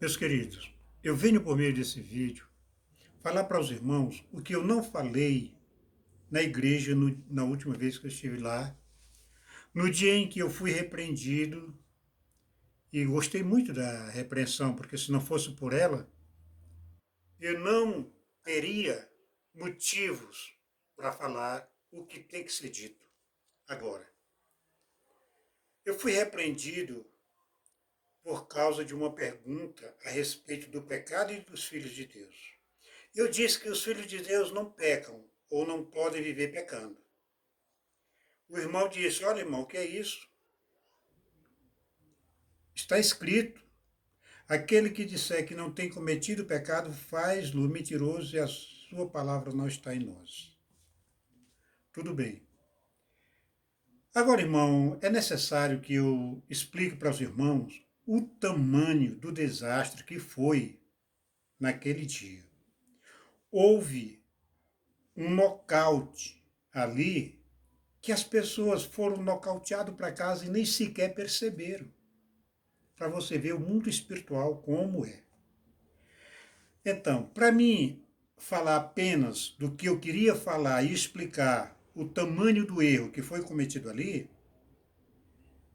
Meus queridos, eu venho por meio desse vídeo falar para os irmãos o que eu não falei na igreja na última vez que eu estive lá, no dia em que eu fui repreendido, e gostei muito da repreensão, porque se não fosse por ela, eu não teria motivos para falar o que tem que ser dito agora. Eu fui repreendido por causa de uma pergunta a respeito do pecado e dos filhos de Deus. Eu disse que os filhos de Deus não pecam ou não podem viver pecando. O irmão disse: Olha, irmão, o que é isso? Está escrito: aquele que disser que não tem cometido pecado faz-lo mentiroso e a sua palavra não está em nós. Tudo bem. Agora, irmão, é necessário que eu explique para os irmãos o tamanho do desastre que foi naquele dia. Houve um nocaute ali que as pessoas foram nocauteadas para casa e nem sequer perceberam. Para você ver o mundo espiritual como é. Então, para mim falar apenas do que eu queria falar e explicar o tamanho do erro que foi cometido ali,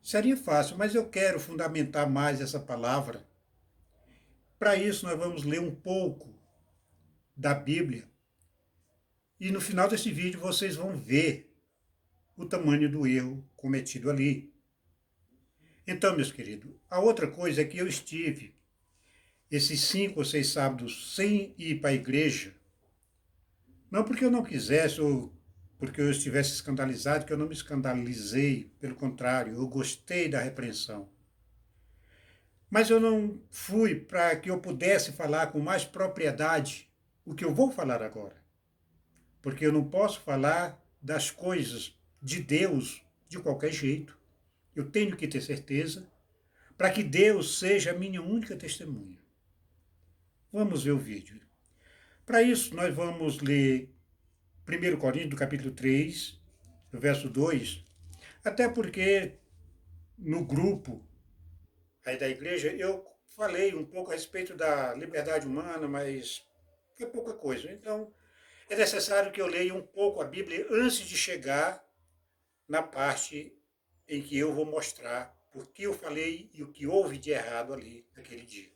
seria fácil, mas eu quero fundamentar mais essa palavra. Para isso, nós vamos ler um pouco da Bíblia e no final desse vídeo vocês vão ver o tamanho do erro cometido ali. Então, meus queridos, a outra coisa é que eu estive esses 5 ou 6 sábados sem ir para a igreja, não porque eu não quisesse ou porque eu estivesse escandalizado, que eu não me escandalizei, pelo contrário, eu gostei da repreensão. Mas eu não fui para que eu pudesse falar com mais propriedade o que eu vou falar agora. Porque eu não posso falar das coisas de Deus de qualquer jeito. Eu tenho que ter certeza para que Deus seja a minha única testemunha. Vamos ver o vídeo. Para isso, nós vamos ler 1 Coríntios, do capítulo 3, do verso 2, até porque no grupo aí da igreja eu falei um pouco a respeito da liberdade humana, mas é pouca coisa. Então, é necessário que eu leia um pouco a Bíblia antes de chegar na parte em que eu vou mostrar o que eu falei e o que houve de errado ali naquele dia.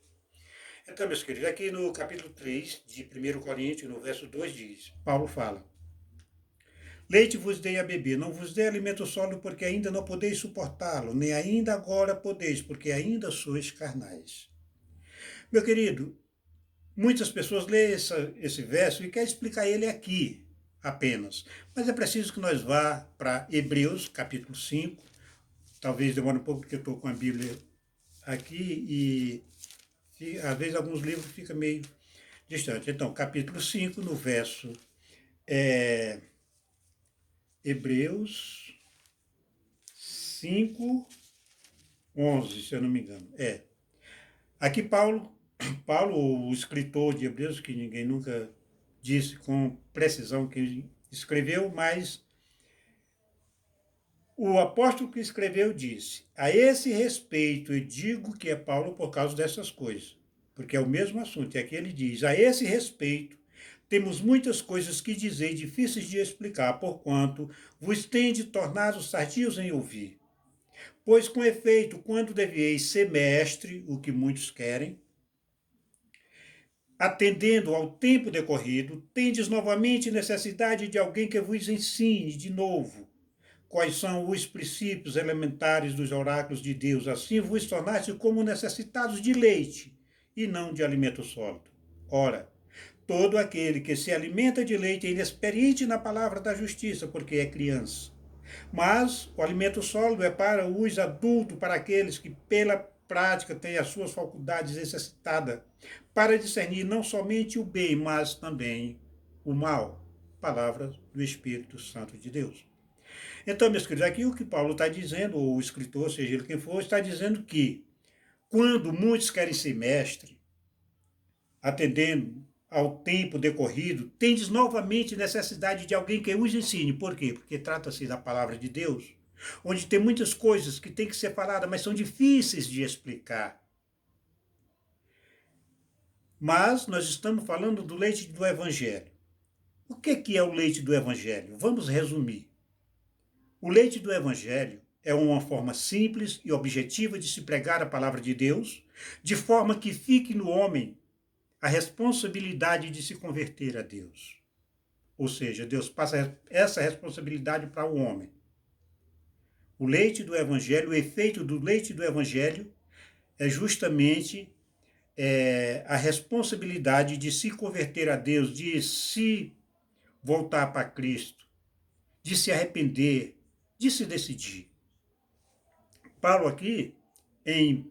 Então, meus queridos, aqui no capítulo 3 de 1 Coríntios, no verso 2 diz, Paulo fala: Leite vos dei a beber, não vos dei alimento sólido, porque ainda não podeis suportá-lo, nem ainda agora podeis, porque ainda sois carnais. Meu querido, muitas pessoas leem esse verso e querem explicar ele aqui apenas. Mas é preciso que nós vá para Hebreus, capítulo 5. Talvez demore um pouco, porque eu estou com a Bíblia aqui e às vezes alguns livros ficam meio distantes. Então, capítulo 5, no verso Hebreus 5, 11, se eu não me engano. Aqui Paulo, o escritor de Hebreus, que ninguém nunca disse com precisão que escreveu, mas o apóstolo que escreveu disse: a esse respeito, eu digo que é Paulo por causa dessas coisas, porque é o mesmo assunto. E aqui ele diz: a esse respeito, temos muitas coisas que dizer, difíceis de explicar, porquanto vos tende tornado tardios em ouvir. Pois, com efeito, quando devieis ser mestre, o que muitos querem, atendendo ao tempo decorrido, tendes novamente necessidade de alguém que vos ensine de novo quais são os princípios elementares dos oráculos de Deus. Assim vos tornaste como necessitados de leite e não de alimento sólido. Ora, todo aquele que se alimenta de leite é inexperiente na palavra da justiça, porque é criança. Mas o alimento sólido é para os adultos, para aqueles que pela prática têm as suas faculdades exercitadas, para discernir não somente o bem, mas também o mal. Palavra do Espírito Santo de Deus. Então, meus queridos, aqui o que Paulo está dizendo, ou o escritor, seja ele quem for, está dizendo que quando muitos querem ser mestre, atendendo ao tempo decorrido, tendes novamente necessidade de alguém que os ensine. Por quê? Porque trata-se da palavra de Deus, onde tem muitas coisas que têm que ser faladas, mas são difíceis de explicar. Mas nós estamos falando do leite do Evangelho. O que é o leite do Evangelho? Vamos resumir. O leite do Evangelho é uma forma simples e objetiva de se pregar a palavra de Deus, de forma que fique no homem a responsabilidade de se converter a Deus. Ou seja, Deus passa essa responsabilidade para o homem. O leite do Evangelho, o efeito do leite do Evangelho é justamente a responsabilidade de se converter a Deus, de se voltar para Cristo, de se arrepender, de se decidir. Paulo aqui, em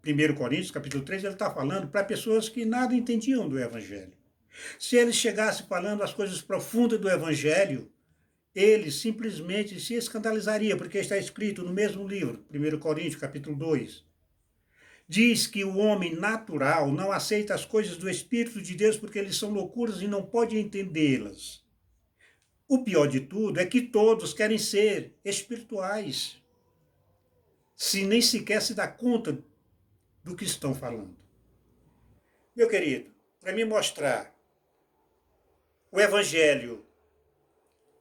1 Coríntios, capítulo 3, ele está falando para pessoas que nada entendiam do Evangelho. Se ele chegasse falando as coisas profundas do Evangelho, ele simplesmente se escandalizaria, porque está escrito no mesmo livro, 1 Coríntios, capítulo 2. Diz que o homem natural não aceita as coisas do Espírito de Deus porque eles são loucuras e não pode entendê-las. O pior de tudo é que todos querem ser espirituais, se nem sequer se dá conta do que estão falando. Meu querido, para me mostrar o Evangelho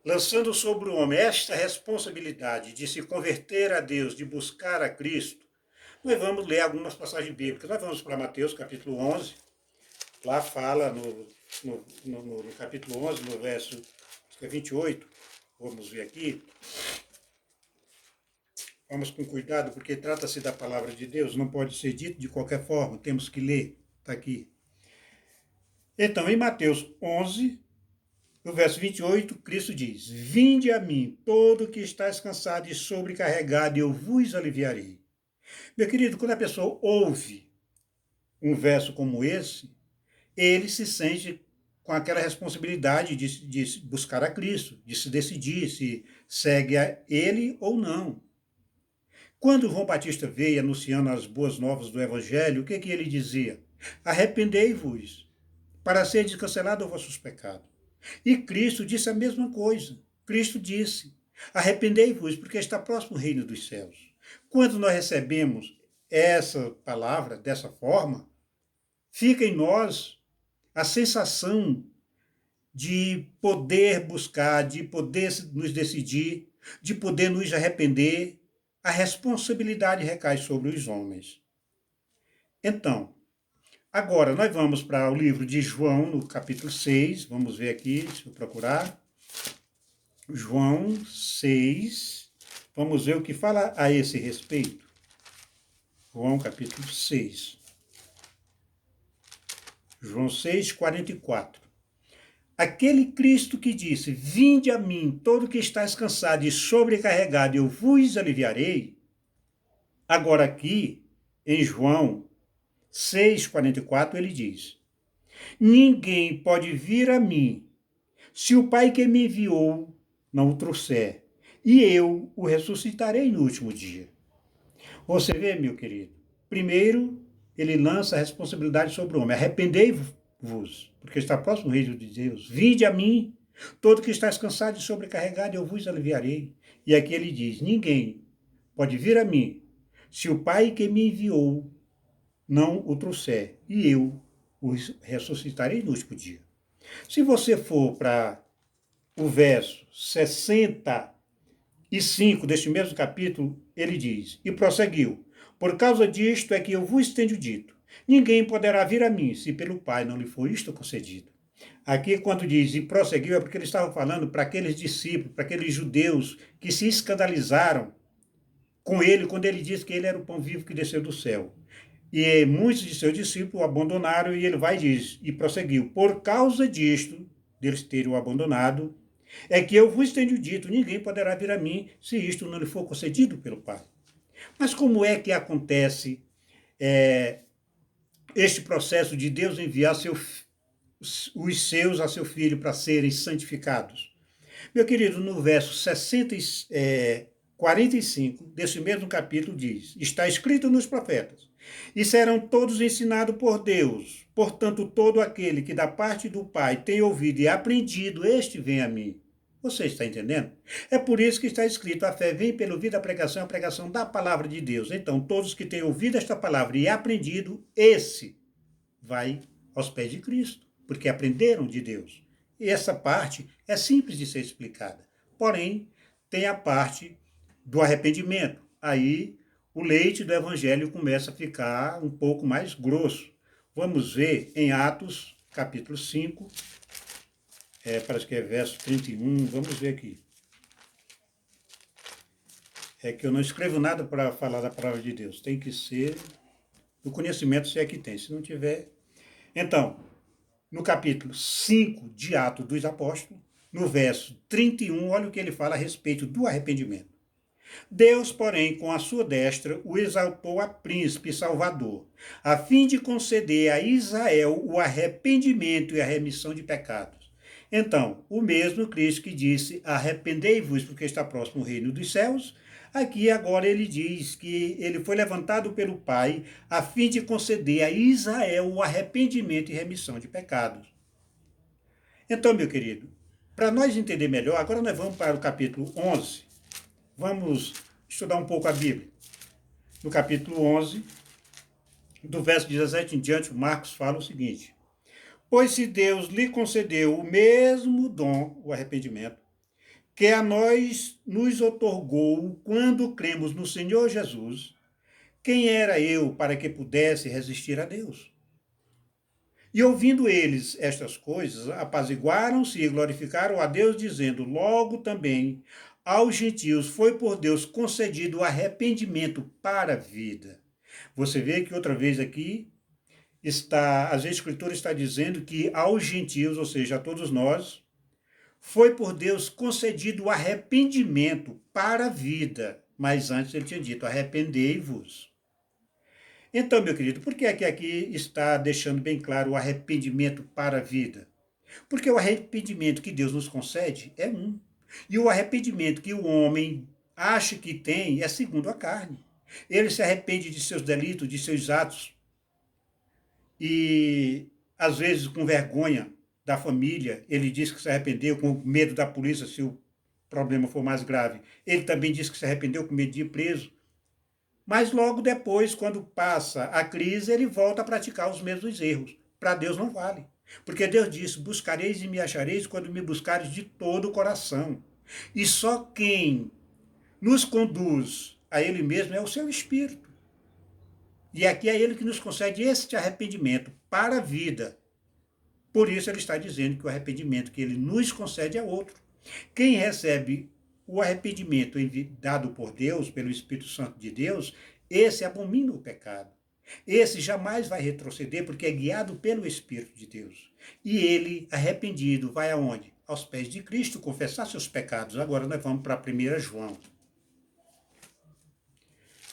lançando sobre o homem esta responsabilidade de se converter a Deus, de buscar a Cristo, nós vamos ler algumas passagens bíblicas. Nós vamos para Mateus, capítulo 11. Lá fala, no capítulo 11, no verso 28, vamos ver aqui. Vamos com cuidado, porque trata-se da palavra de Deus, não pode ser dito de qualquer forma, temos que ler, está aqui. Então, em Mateus 11, no verso 28, Cristo diz: Vinde a mim, todo que estáis cansado e sobrecarregado, e eu vos aliviarei. Meu querido, quando a pessoa ouve um verso como esse, ele se sente com aquela responsabilidade de buscar a Cristo, de se decidir se segue a ele ou não. Quando João Batista veio anunciando as boas novas do Evangelho, o que ele dizia? Arrependei-vos, para serdes cancelados os vossos pecados. E Cristo disse a mesma coisa. Cristo disse, arrependei-vos, porque está próximo o reino dos céus. Quando nós recebemos essa palavra dessa forma, fica em nós a sensação de poder buscar, de poder nos decidir, de poder nos arrepender. A responsabilidade recai sobre os homens. Então, agora nós vamos para o livro de João, no capítulo 6, vamos ver aqui, deixa eu procurar. João 6, vamos ver o que fala a esse respeito. João capítulo 6. João 6, 44. Aquele Cristo que disse, vinde a mim, todo que estáis cansado e sobrecarregado, eu vos aliviarei. Agora aqui, em João 6,44, ele diz, ninguém pode vir a mim, se o Pai que me enviou não o trouxer, e eu o ressuscitarei no último dia. Você vê, meu querido, primeiro ele lança a responsabilidade sobre o homem, arrependei-vos, porque está próximo o reino de Deus. Vinde a mim, todo que está cansado e sobrecarregado, eu vos aliviarei. E aqui ele diz, ninguém pode vir a mim, se o Pai que me enviou não o trouxer, e eu o ressuscitarei no último dia. Se você for para o verso 65 deste mesmo capítulo, ele diz, e prosseguiu, por causa disto é que eu vos tenho dito, ninguém poderá vir a mim, se pelo Pai não lhe for isto concedido. Aqui, quando diz e prosseguiu, é porque ele estava falando para aqueles discípulos, para aqueles judeus que se escandalizaram com ele, quando ele disse que ele era o pão vivo que desceu do céu. E muitos de seus discípulos o abandonaram, e ele vai e diz, e prosseguiu, por causa disto, deles terem o abandonado, é que eu vos tenho dito, ninguém poderá vir a mim, se isto não lhe for concedido pelo Pai. Mas como é que acontece este processo de Deus enviar os seus a seu Filho para serem santificados? Meu querido, no verso 45 desse mesmo capítulo diz, está escrito nos profetas, e serão todos ensinados por Deus, portanto todo aquele que da parte do Pai tem ouvido e aprendido, este vem a mim. Você está entendendo? É por isso que está escrito, a fé vem pelo ouvir da pregação, a pregação da palavra de Deus. Então, todos que têm ouvido esta palavra e aprendido, esse vai aos pés de Cristo, porque aprenderam de Deus. E essa parte é simples de ser explicada. Porém, tem a parte do arrependimento. Aí o leite do evangelho começa a ficar um pouco mais grosso. Vamos ver em Atos, capítulo 5, parece que é verso 31, vamos ver aqui. É que eu não escrevo nada para falar da palavra de Deus, tem que ser do conhecimento, se é que tem, se não tiver. Então, no capítulo 5 de Atos dos Apóstolos, no verso 31, olha o que ele fala a respeito do arrependimento. Deus, porém, com a sua destra, o exaltou a príncipe e salvador, a fim de conceder a Israel o arrependimento e a remissão de pecados. Então, o mesmo Cristo que disse, arrependei-vos, porque está próximo o reino dos céus, aqui agora ele diz que ele foi levantado pelo Pai, a fim de conceder a Israel o arrependimento e remissão de pecados. Então, meu querido, para nós entender melhor, agora nós vamos para o capítulo 11, vamos estudar um pouco a Bíblia. No capítulo 11, do verso 17 em diante, Marcos fala o seguinte: pois se Deus lhe concedeu o mesmo dom, o arrependimento, que a nós nos outorgou quando cremos no Senhor Jesus, quem era eu para que pudesse resistir a Deus? E ouvindo eles estas coisas, apaziguaram-se e glorificaram a Deus, dizendo, logo também aos gentios foi por Deus concedido o arrependimento para a vida. Você vê que outra vez aqui as Escrituras está dizendo que aos gentios, ou seja, a todos nós, foi por Deus concedido o arrependimento para a vida. Mas antes ele tinha dito, arrependei-vos. Então, meu querido, por que é que aqui está deixando bem claro o arrependimento para a vida? Porque o arrependimento que Deus nos concede é um. E o arrependimento que o homem acha que tem é segundo a carne. Ele se arrepende de seus delitos, de seus atos. E, às vezes, com vergonha da família, ele diz que se arrependeu, com medo da polícia, se o problema for mais grave. Ele também diz que se arrependeu com medo de ir preso. Mas logo depois, quando passa a crise, ele volta a praticar os mesmos erros. Para Deus não vale. Porque Deus disse, buscareis e me achareis quando me buscareis de todo o coração. E só quem nos conduz a Ele mesmo é o seu Espírito. E aqui é Ele que nos concede este arrependimento para a vida. Por isso ele está dizendo que o arrependimento que Ele nos concede é outro. Quem recebe o arrependimento dado por Deus, pelo Espírito Santo de Deus, esse abomina o pecado. Esse jamais vai retroceder porque é guiado pelo Espírito de Deus. E ele, arrependido, vai aonde? Aos pés de Cristo, confessar seus pecados. Agora nós vamos para 1 João.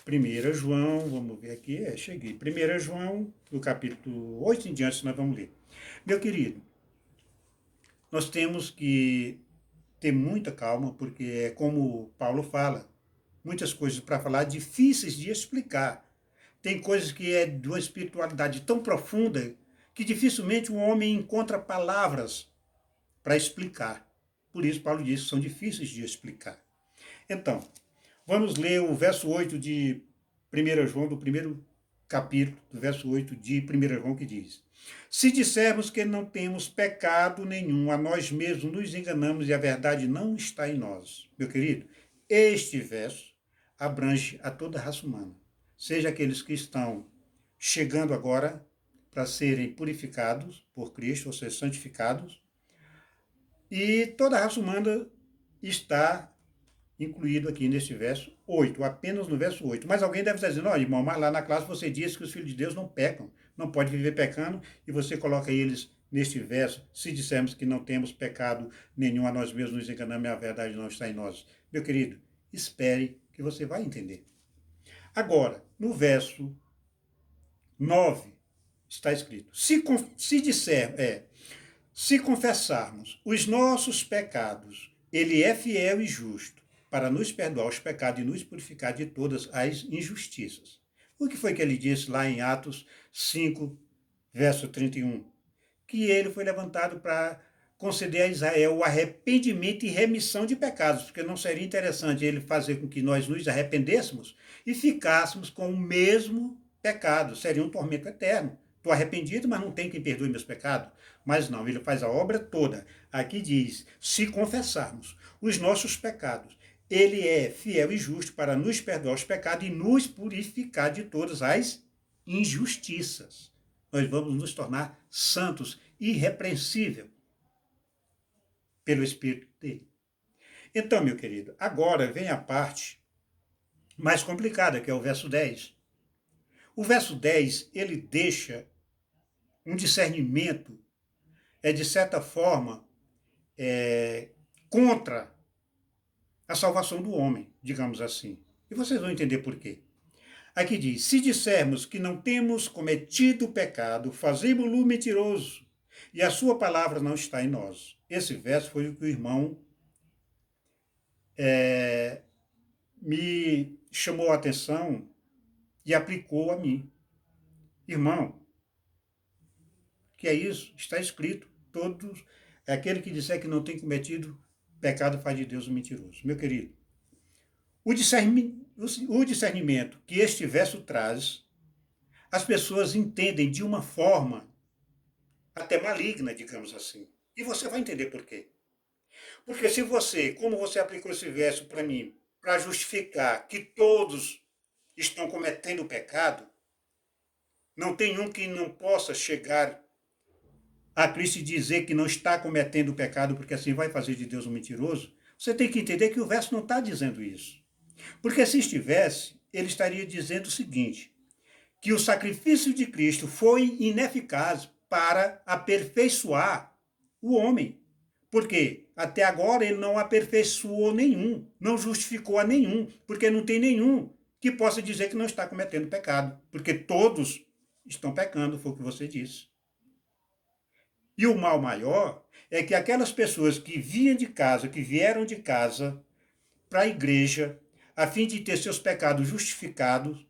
1 João, vamos ver aqui, cheguei. 1 João, do capítulo 8 em diante, nós vamos ler. Meu querido, nós temos que ter muita calma, porque é como Paulo fala, muitas coisas para falar difíceis de explicar. Tem coisas que é de uma espiritualidade tão profunda que dificilmente um homem encontra palavras para explicar. Por isso Paulo diz que são difíceis de explicar. Então, vamos ler o verso 8 de 1 João, do primeiro capítulo, do verso 8 de 1 João, que diz: se dissermos que não temos pecado nenhum, a nós mesmos nos enganamos e a verdade não está em nós. Meu querido, este verso abrange a toda a raça humana. Seja aqueles que estão chegando agora para serem purificados por Cristo, ou seja, santificados, e toda a raça humana está incluído aqui nesse verso 8, apenas no verso 8. Mas alguém deve estar dizendo, olha, irmão, mas lá na classe você disse que os filhos de Deus não pecam, não pode viver pecando, e você coloca eles neste verso, se dissermos que não temos pecado nenhum, a nós mesmos nos enganamos e a verdade não está em nós. Meu querido, espere que você vai entender. Agora, no verso 9, está escrito, se confessarmos os nossos pecados, ele é fiel e justo para nos perdoar os pecados e nos purificar de todas as injustiças. O que foi que ele disse lá em Atos 5, verso 31? Que ele foi levantado para conceder a Israel o arrependimento e remissão de pecados, porque não seria interessante ele fazer com que nós nos arrependêssemos e ficássemos com o mesmo pecado, seria um tormento eterno. Estou arrependido, mas não tem quem perdoe meus pecados. Mas não, ele faz a obra toda. Aqui diz, se confessarmos os nossos pecados, ele é fiel e justo para nos perdoar os pecados e nos purificar de todas as injustiças. Nós vamos nos tornar santos, irrepreensíveis pelo Espírito dele. Então, meu querido, agora vem a parte mais complicada, que é o verso 10. O verso 10, ele deixa um discernimento, de certa forma, contra a salvação do homem, digamos assim. E vocês vão entender por quê. Aqui diz, se dissermos que não temos cometido pecado, fazemos-lo mentiroso, e a sua palavra não está em nós. Esse verso foi o que o irmão me chamou a atenção e aplicou a mim. Irmão, que é isso? Está escrito, todos, aquele que disser que não tem cometido pecado faz de Deus um mentiroso. Meu querido, o discernimento que este verso traz, as pessoas entendem de uma forma até maligna, digamos assim. E você vai entender por quê. Porque se você, como você aplicou esse verso para mim, para justificar que todos estão cometendo pecado, não tem um que não possa chegar a Cristo e dizer que não está cometendo pecado, porque assim vai fazer de Deus um mentiroso, você tem que entender que o verso não está dizendo isso. Porque se estivesse, ele estaria dizendo o seguinte, que o sacrifício de Cristo foi ineficaz para aperfeiçoar o homem. Porque até agora ele não aperfeiçoou nenhum, não justificou a nenhum, porque não tem nenhum que possa dizer que não está cometendo pecado, porque todos estão pecando, foi o que você disse. E o mal maior é que aquelas pessoas que vinham de casa, que vieram de casa para a igreja, a fim de ter seus pecados justificados,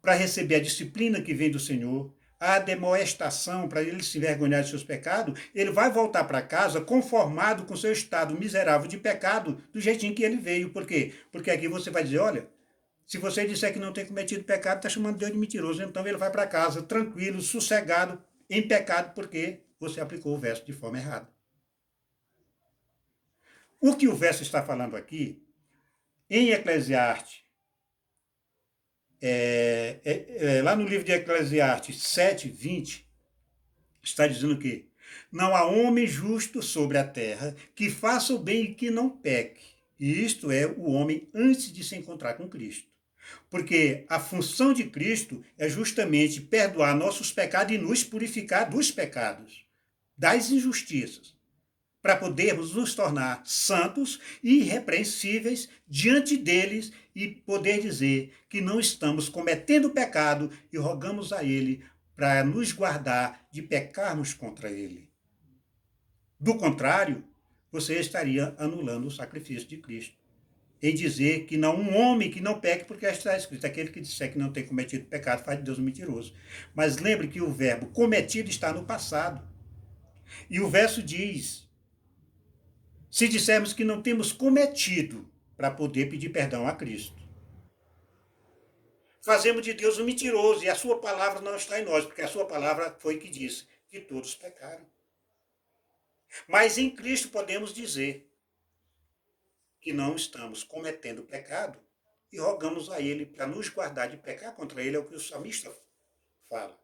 para receber a disciplina que vem do Senhor, a admoestação para ele se envergonhar de seus pecados, ele vai voltar para casa conformado com seu estado miserável de pecado, do jeitinho que ele veio. Por quê? Porque aqui você vai dizer, olha, se você disser que não tem cometido pecado, está chamando Deus de mentiroso. Então ele vai para casa tranquilo, sossegado, em pecado, porque você aplicou o verso de forma errada. O que o verso está falando aqui, em Eclesiastes, lá no livro de Eclesiastes 7:20, está dizendo que não há homem justo sobre a terra que faça o bem e que não peque. E isto é o homem antes de se encontrar com Cristo. Porque a função de Cristo é justamente perdoar nossos pecados e nos purificar dos pecados, das injustiças, para podermos nos tornar santos e irrepreensíveis diante deles e poder dizer que não estamos cometendo pecado e rogamos a Ele para nos guardar de pecarmos contra Ele. Do contrário, você estaria anulando o sacrifício de Cristo, em dizer que não um homem que não peque, porque está escrito, aquele que disser que não tem cometido pecado faz de Deus um mentiroso. Mas lembre que o verbo cometido está no passado. E o verso diz, se dissermos que não temos cometido, para poder pedir perdão a Cristo. Fazemos de Deus um mentiroso e a sua palavra não está em nós, porque a sua palavra foi que disse que todos pecaram. Mas em Cristo podemos dizer que não estamos cometendo pecado e rogamos a Ele para nos guardar de pecar contra Ele, é o que o salmista fala.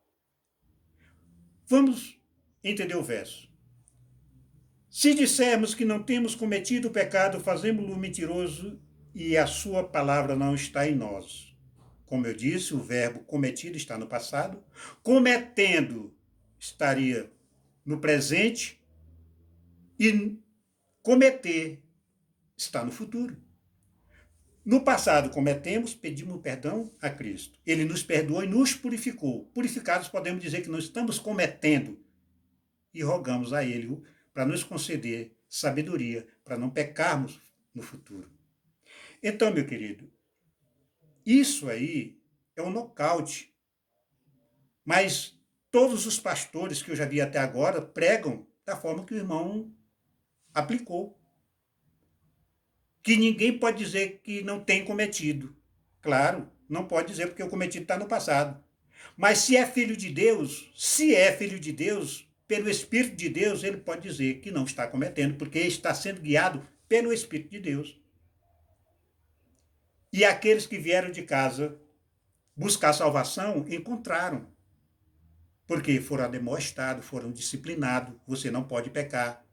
Vamos entender o verso. Se dissermos que não temos cometido pecado, fazemos-lo mentiroso e a sua palavra não está em nós. Como eu disse, o verbo cometido está no passado, cometendo estaria no presente e cometer está no futuro. No passado cometemos, pedimos perdão a Cristo. Ele nos perdoou e nos purificou. Purificados podemos dizer que não estamos cometendo e rogamos a Ele para nos conceder sabedoria, para não pecarmos no futuro. Então, meu querido, isso aí é um nocaute. Mas todos os pastores que eu já vi até agora pregam da forma que o irmão aplicou. Que ninguém pode dizer que não tem cometido. Claro, não pode dizer porque o cometido está no passado. Mas se é filho de Deus, se é filho de Deus, pelo Espírito de Deus, ele pode dizer que não está cometendo, porque está sendo guiado pelo Espírito de Deus. E aqueles que vieram de casa buscar salvação, encontraram. Porque foram ademoestados, foram disciplinados, você não pode pecar.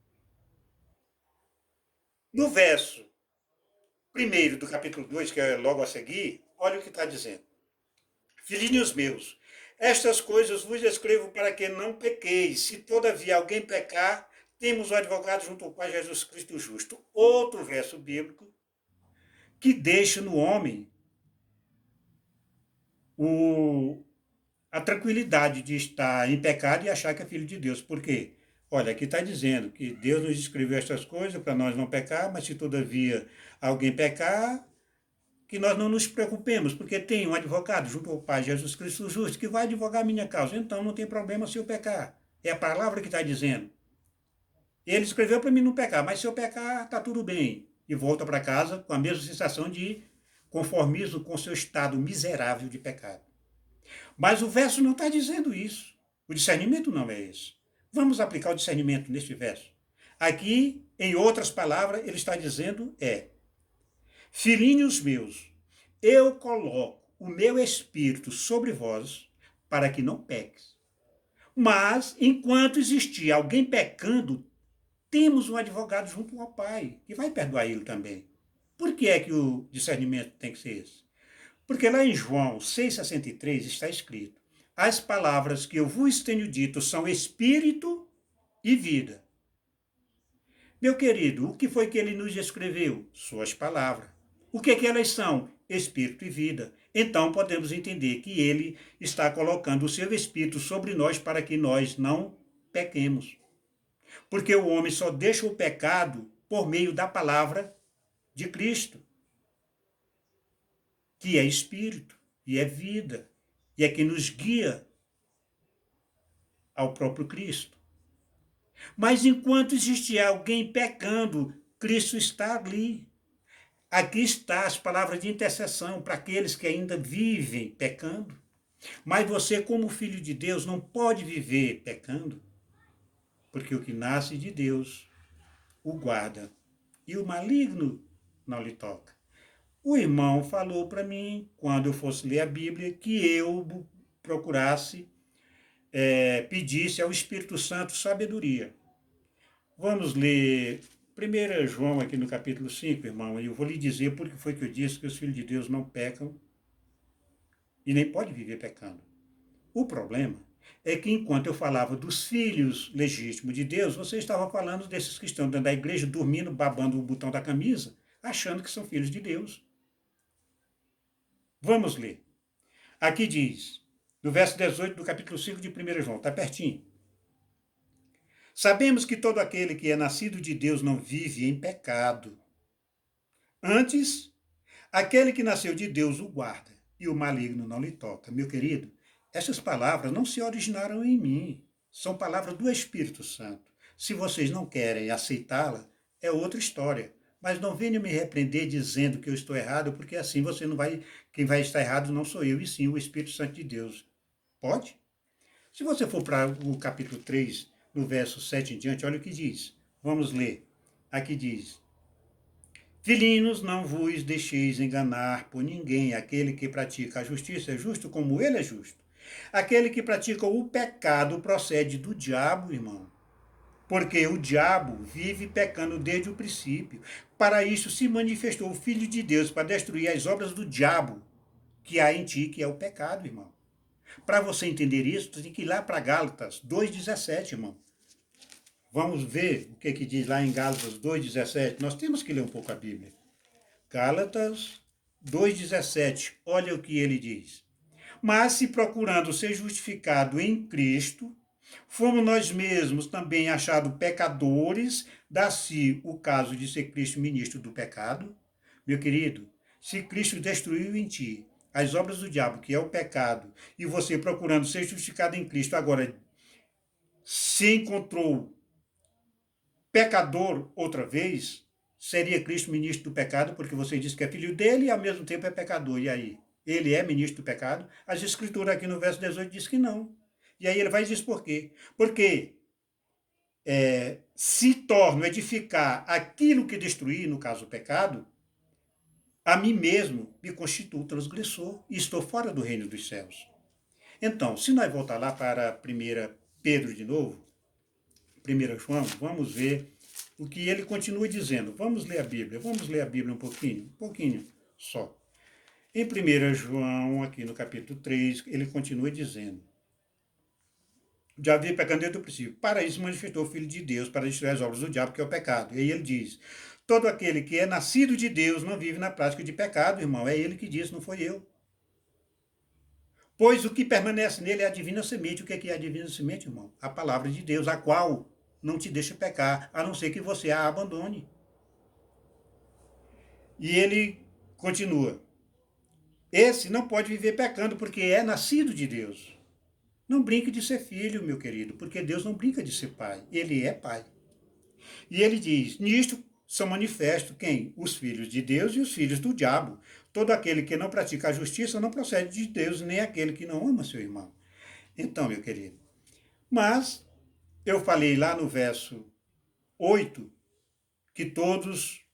No verso primeiro do capítulo 2, que é logo a seguir, olha o que está dizendo. Filhinhos meus, estas coisas vos escrevo para que não pequeis. Se todavia alguém pecar, temos o advogado junto ao Pai, Jesus Cristo justo. Outro verso bíblico que deixa no homem a tranquilidade de estar em pecado e achar que é filho de Deus. Por quê? Olha, aqui está dizendo que Deus nos escreveu estas coisas para nós não pecar, mas se todavia alguém pecar, que nós não nos preocupemos, porque tem um advogado junto ao Pai Jesus Cristo justo que vai advogar a minha causa. Então não tem problema se eu pecar. É a palavra que está dizendo. Ele escreveu para mim não pecar, mas se eu pecar, está tudo bem. E volta para casa com a mesma sensação de conformismo com seu estado miserável de pecado. Mas o verso não está dizendo isso. O discernimento não é esse. Vamos aplicar o discernimento neste verso. Aqui, em outras palavras, ele está dizendo filhinhos meus, eu coloco o meu espírito sobre vós para que não peques. Mas, enquanto existir alguém pecando, temos um advogado junto ao Pai, que vai perdoar ele também. Por que é que o discernimento tem que ser esse? Porque lá em João 6,63 está escrito: as palavras que eu vos tenho dito são espírito e vida. Meu querido, o que foi que ele nos escreveu? Suas palavras. O que é que elas são? Espírito e vida. Então podemos entender que ele está colocando o seu espírito sobre nós para que nós não pequemos. Porque o homem só deixa o pecado por meio da palavra de Cristo, que é espírito e é vida, e é que nos guia ao próprio Cristo. Mas enquanto existir alguém pecando, Cristo está ali. Aqui está as palavras de intercessão para aqueles que ainda vivem pecando. Mas você, como filho de Deus, não pode viver pecando, porque o que nasce de Deus o guarda, e o maligno não lhe toca. O irmão falou para mim, quando eu fosse ler a Bíblia, que eu procurasse, pedisse ao Espírito Santo sabedoria. Vamos ler 1 João aqui no capítulo 5, irmão, e eu vou lhe dizer porque foi que eu disse que os filhos de Deus não pecam e nem podem viver pecando. O problema é que enquanto eu falava dos filhos legítimos de Deus, você estava falando desses que estão dentro da igreja, dormindo, babando o botão da camisa, achando que são filhos de Deus. Vamos ler. Aqui diz, no verso 18 do capítulo 5 de 1 João, está pertinho. Sabemos que todo aquele que é nascido de Deus não vive em pecado. Antes, aquele que nasceu de Deus o guarda, e o maligno não lhe toca. Meu querido, essas palavras não se originaram em mim. São palavras do Espírito Santo. Se vocês não querem aceitá-la, é outra história. Mas não venham me repreender dizendo que eu estou errado, porque assim você não vai. Quem vai estar errado não sou eu, e sim o Espírito Santo de Deus. Pode? Se você for para o capítulo 3, no verso 7 em diante, olha o que diz. Vamos ler. Aqui diz: filhinhos, não vos deixeis enganar por ninguém. Aquele que pratica a justiça é justo como ele é justo. Aquele que pratica o pecado procede do diabo, irmão. Porque o diabo vive pecando desde o princípio. Para isso se manifestou o Filho de Deus, para destruir as obras do diabo que há em ti, que é o pecado, irmão. Para você entender isso, você tem que ir lá para Gálatas 2,17, irmão. Vamos ver o que diz lá em Gálatas 2,17. Nós temos que ler um pouco a Bíblia. Gálatas 2,17. Olha o que ele diz. Mas se procurando ser justificado em Cristo, fomos nós mesmos também achados pecadores, dá-se o caso de ser Cristo ministro do pecado. Meu querido, se Cristo destruiu em ti as obras do diabo, que é o pecado, e você procurando ser justificado em Cristo, agora se encontrou pecador outra vez, seria Cristo ministro do pecado, porque você diz que é filho dele e ao mesmo tempo é pecador. E aí? ele é ministro do pecado? As escrituras aqui no verso 18 diz que não. E aí ele vai dizer por quê. Porque se torno edificar aquilo que destruí, no caso o pecado, a mim mesmo me constituo transgressor e estou fora do reino dos céus. Então, se nós voltar lá para 1 Pedro de novo, 1 João, vamos ver o que ele continua dizendo. Vamos ler a Bíblia um pouquinho só. Em 1 João, aqui no capítulo 3, ele continua dizendo: já havia pecado desde o princípio. Para isso manifestou o Filho de Deus, para destruir as obras do diabo, que é o pecado. E aí ele diz: todo aquele que é nascido de Deus não vive na prática de pecado, irmão. É ele que diz, não foi eu. Pois o que permanece nele é a divina semente. O que é a divina semente, irmão? A palavra de Deus, a qual não te deixa pecar, a não ser que você a abandone. E ele continua: esse não pode viver pecando, porque é nascido de Deus. Não brinque de ser filho, meu querido, porque Deus não brinca de ser pai. Ele é pai. E ele diz: nisto são manifestos quem? Os filhos de Deus e os filhos do diabo. Todo aquele que não pratica a justiça não procede de Deus, nem aquele que não ama seu irmão. Então, meu querido, mas eu falei lá no verso 8 que todos,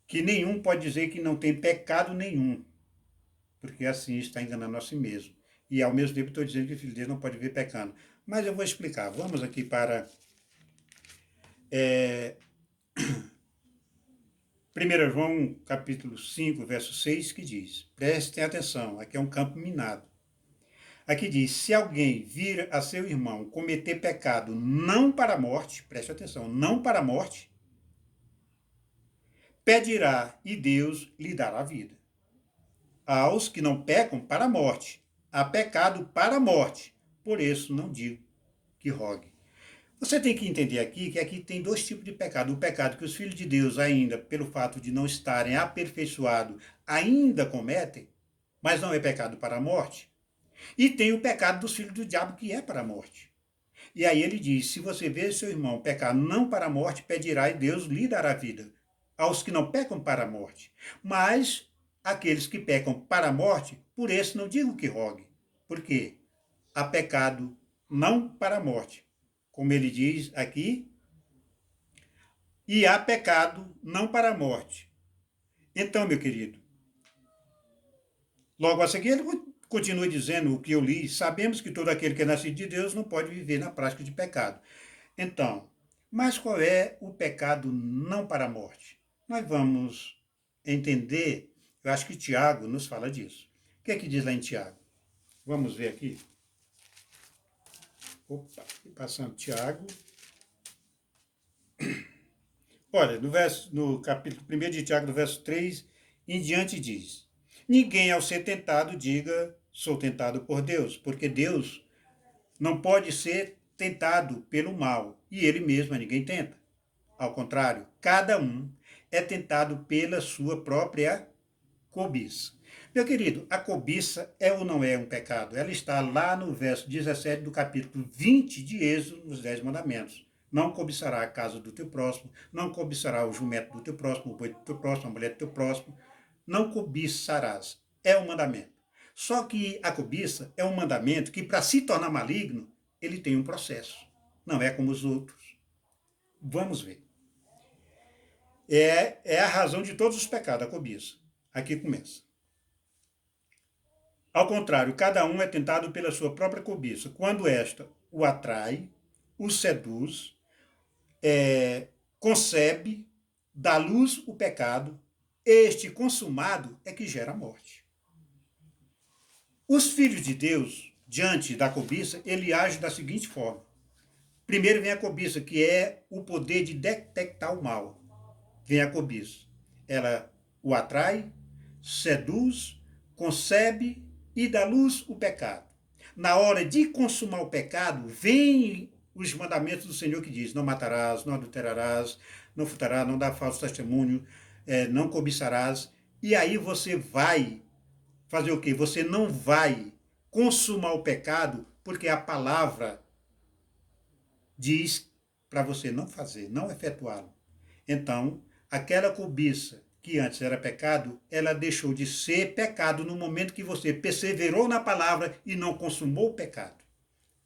que nenhum pode dizer que não tem pecado nenhum, porque assim está enganando a si mesmo. E ao mesmo tempo estou dizendo que o filho de Deus não pode ver pecando. Mas eu vou explicar. Vamos aqui para 1 João capítulo 5, verso 6, que diz, prestem atenção, aqui é um campo minado. Aqui diz, se alguém vir a seu irmão cometer pecado não para a morte, preste atenção, não para a morte, pedirá e Deus lhe dará vida. Aos que não pecam para a morte, há pecado para a morte, por isso não digo que rogue. Você tem que entender aqui que aqui tem dois tipos de pecado. O pecado que os filhos de Deus ainda, pelo fato de não estarem aperfeiçoados, ainda cometem, mas não é pecado para a morte. E tem o pecado dos filhos do diabo, que é para a morte. E aí ele diz, se você vê seu irmão pecar não para a morte, pedirá e Deus lhe dará vida. Aos que não pecam para a morte. Mas aqueles que pecam para a morte, por esse não digo que rogue. Por quê? Há pecado não para a morte, como ele diz aqui, e há pecado não para a morte. Então, meu querido, logo a seguir ele continua dizendo o que eu li, sabemos que todo aquele que é nascido de Deus não pode viver na prática de pecado. Então, mas qual é o pecado não para a morte? Nós vamos entender, eu acho que Tiago nos fala disso. O que é que diz lá em Tiago? Vamos ver aqui. Opa, passando Tiago. Olha, no capítulo 1 de Tiago, no verso 3 em diante diz, ninguém ao ser tentado diga, sou tentado por Deus, porque Deus não pode ser tentado pelo mal, e ele mesmo a ninguém tenta. Ao contrário, cada um é tentado pela sua própria cobiça. Meu querido, a cobiça é ou não é um pecado? Ela está lá no verso 17 do capítulo 20 de Êxodo, nos 10 mandamentos. Não cobiçará a casa do teu próximo, não cobiçará o jumento do teu próximo, o boi do teu próximo, a mulher do teu próximo. Não cobiçarás. É um mandamento. Só que a cobiça é um mandamento que, para se tornar maligno, ele tem um processo. Não é como os outros. Vamos ver. É a razão de todos os pecados, a cobiça. Aqui começa. Ao contrário, cada um é tentado pela sua própria cobiça. Quando esta o atrai, o seduz, concebe, dá luz o pecado, este consumado é que gera a morte. Os filhos de Deus, diante da cobiça, ele age da seguinte forma. Primeiro vem a cobiça, que é o poder de detectar o mal. Vem a cobiça. Ela o atrai, seduz, concebe e dá luz o pecado. Na hora de consumar o pecado, vem os mandamentos do Senhor que diz, não matarás, não adulterarás, não furtarás, não dá falso testemunho, não cobiçarás. E aí você vai fazer o quê? Você não vai consumar o pecado, porque a palavra diz para você não fazer, não efetuá-lo. Então, aquela cobiça que antes era pecado, ela deixou de ser pecado no momento que você perseverou na palavra e não consumou o pecado.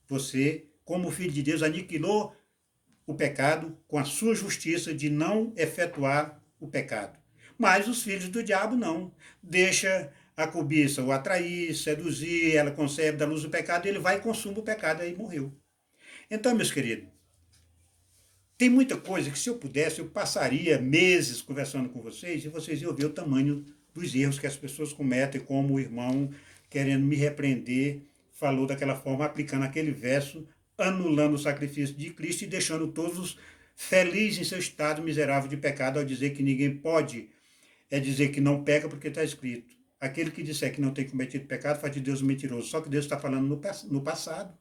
Você, como filho de Deus, aniquilou o pecado com a sua justiça de não efetuar o pecado. Mas os filhos do diabo não. Deixa a cobiça o atrair, seduzir, ela concebe da luz do pecado, ele vai e consuma o pecado, aí morreu. Então, meus queridos, tem muita coisa que se eu pudesse, eu passaria meses conversando com vocês e vocês iam ver o tamanho dos erros que as pessoas cometem, como o irmão, querendo me repreender, falou daquela forma, aplicando aquele verso, anulando o sacrifício de Cristo e deixando todos felizes em seu estado miserável de pecado, ao dizer que ninguém pode dizer que não peca porque está escrito. Aquele que disser que não tem cometido pecado faz de Deus um mentiroso. Só que Deus está falando no passado.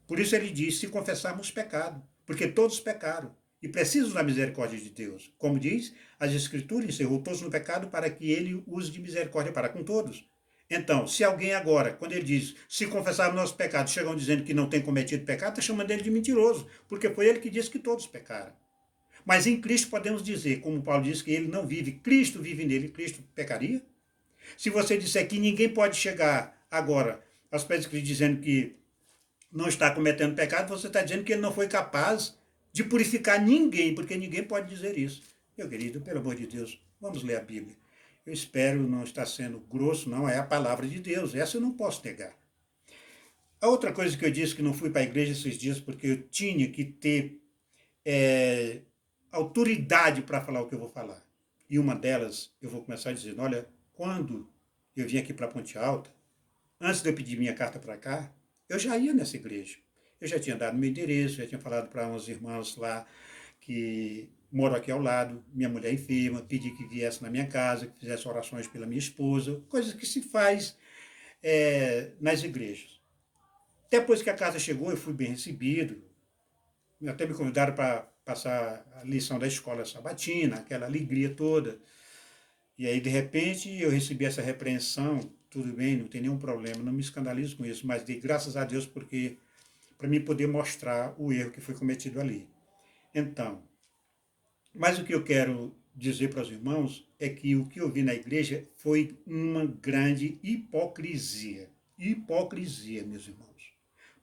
Por isso ele diz, se confessarmos pecado, porque todos pecaram e precisam da misericórdia de Deus. Como diz, as Escrituras encerrou todos no pecado para que ele use de misericórdia para com todos. Então, se alguém agora, quando ele diz, se confessarmos nossos pecados, chegam dizendo que não tem cometido pecado, está chamando ele de mentiroso, porque foi ele que disse que todos pecaram. Mas em Cristo podemos dizer, como Paulo diz, que ele não vive, Cristo vive nele, Cristo pecaria? Se você disser que ninguém pode chegar agora aos pés de Cristo dizendo que não está cometendo pecado, você está dizendo que ele não foi capaz de purificar ninguém, porque ninguém pode dizer isso. Meu querido, pelo amor de Deus, vamos ler a Bíblia. Eu espero não estar sendo grosso, não, é a palavra de Deus, essa eu não posso negar. A outra coisa que eu disse que não fui para a igreja esses dias porque eu tinha que ter autoridade para falar o que eu vou falar. E uma delas, eu vou começar dizendo, olha, quando eu vim aqui para Ponte Alta, antes de eu pedir minha carta para cá, eu já ia nessa igreja. Eu já tinha dado meu endereço, já tinha falado para uns irmãos lá que moram aqui ao lado, minha mulher enferma, pedi que viesse na minha casa, que fizesse orações pela minha esposa, coisas que se faz nas igrejas. Depois que a casa chegou, eu fui bem recebido, até me convidaram para passar a lição da escola sabatina, aquela alegria toda. E aí, de repente, eu recebi essa repreensão, tudo bem, não tem nenhum problema, não me escandalizo com isso, mas dei graças a Deus porque para mim poder mostrar o erro que foi cometido ali. Então, mas o que eu quero dizer para os irmãos é que o que eu vi na igreja foi uma grande hipocrisia. Hipocrisia, meus irmãos.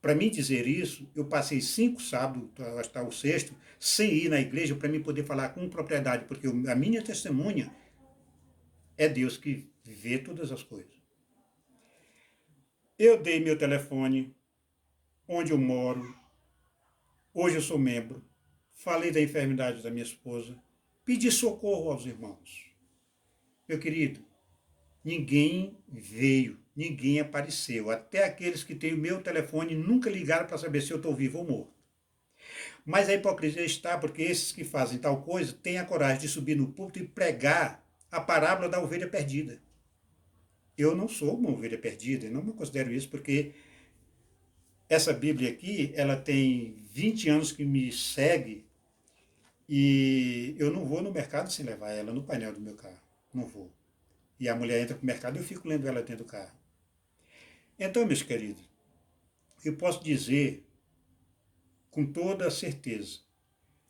Para mim dizer isso, eu passei 5 sábados, até o sexto, sem ir na igreja para mim poder falar com propriedade, porque a minha testemunha é Deus que vê todas as coisas. Eu dei meu telefone, onde eu moro, hoje eu sou membro, falei da enfermidade da minha esposa, pedi socorro aos irmãos. Meu querido, ninguém veio, ninguém apareceu. Até aqueles que têm o meu telefone nunca ligaram para saber se eu estou vivo ou morto. Mas a hipocrisia está porque esses que fazem tal coisa têm a coragem de subir no púlpito e pregar a parábola da ovelha perdida. Eu não sou uma ovelha perdida, eu não me considero isso, porque essa Bíblia aqui, ela tem 20 anos que me segue e eu não vou no mercado sem levar ela no painel do meu carro. Não vou. E a mulher entra para o mercado e eu fico lendo ela dentro do carro. Então, meus queridos, eu posso dizer com toda a certeza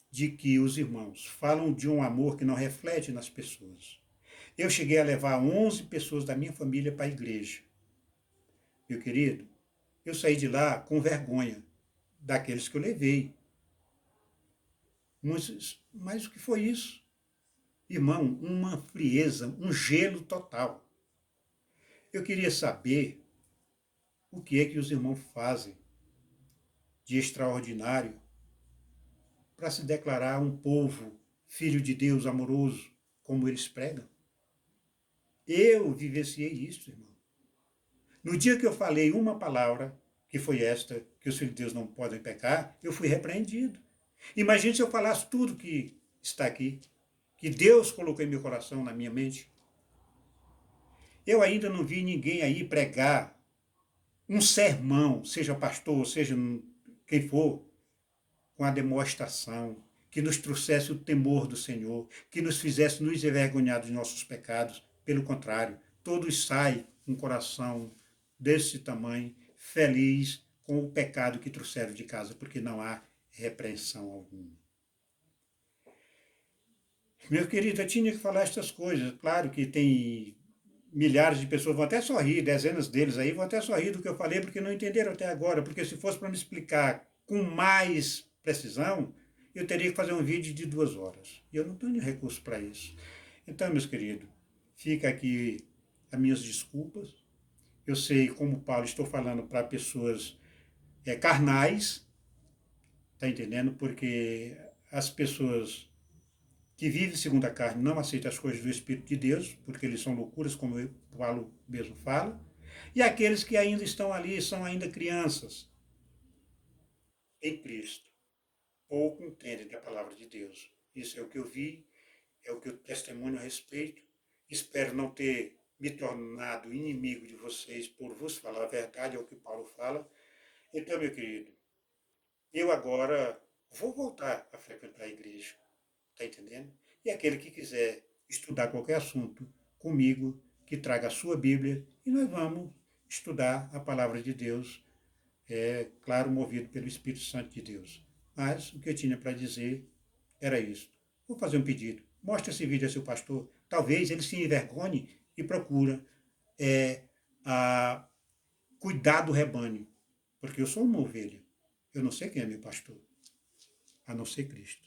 de que os irmãos falam de um amor que não reflete nas pessoas. Eu cheguei a levar 11 pessoas da minha família para a igreja. Meu querido, eu saí de lá com vergonha daqueles que eu levei. Mas o que foi isso? Irmão, uma frieza, um gelo total. Eu queria saber o que é que os irmãos fazem de extraordinário para se declarar um povo, filho de Deus, amoroso, como eles pregam. Eu vivenciei isso, irmão. No dia que eu falei uma palavra, que foi esta, que os filhos de Deus não podem pecar, eu fui repreendido. Imagine se eu falasse tudo que está aqui, que Deus colocou em meu coração, na minha mente. Eu ainda não vi ninguém aí pregar um sermão, seja pastor, seja quem for, com a demonstração, que nos trouxesse o temor do Senhor, que nos fizesse nos envergonhar dos nossos pecados. Pelo contrário, todos saem com um coração desse tamanho, feliz com o pecado que trouxeram de casa, porque não há repreensão alguma. Meu querido, eu tinha que falar estas coisas. Claro que tem milhares de pessoas, vão até sorrir, dezenas deles aí vão até sorrir do que eu falei, porque não entenderam até agora. Porque se fosse para me explicar com mais precisão, eu teria que fazer um vídeo de 2 horas. E eu não tenho recurso para isso. Então, meus queridos, fica aqui as minhas desculpas. Eu sei, como Paulo, estou falando para pessoas carnais, tá entendendo? Porque as pessoas que vivem segundo a carne não aceitam as coisas do Espírito de Deus, porque eles são loucuras, como o Paulo mesmo fala. E aqueles que ainda estão ali, são ainda crianças em Cristo, pouco entendem da palavra de Deus. Isso é o que eu vi, é o que eu testemunho a respeito. Espero não ter me tornado inimigo de vocês por vos falar a verdade, é o que Paulo fala. Então, meu querido, eu agora vou voltar a frequentar a igreja, tá entendendo? E aquele que quiser estudar qualquer assunto comigo, que traga a sua Bíblia e nós vamos estudar a palavra de Deus, claro, movido pelo Espírito Santo de Deus. Mas o que eu tinha para dizer era isso. Vou fazer um pedido. Mostre esse vídeo a seu pastor. Talvez ele se envergonhe e procura é, a cuidar do rebanho. Porque eu sou uma ovelha. Eu não sei quem é meu pastor, a não ser Cristo.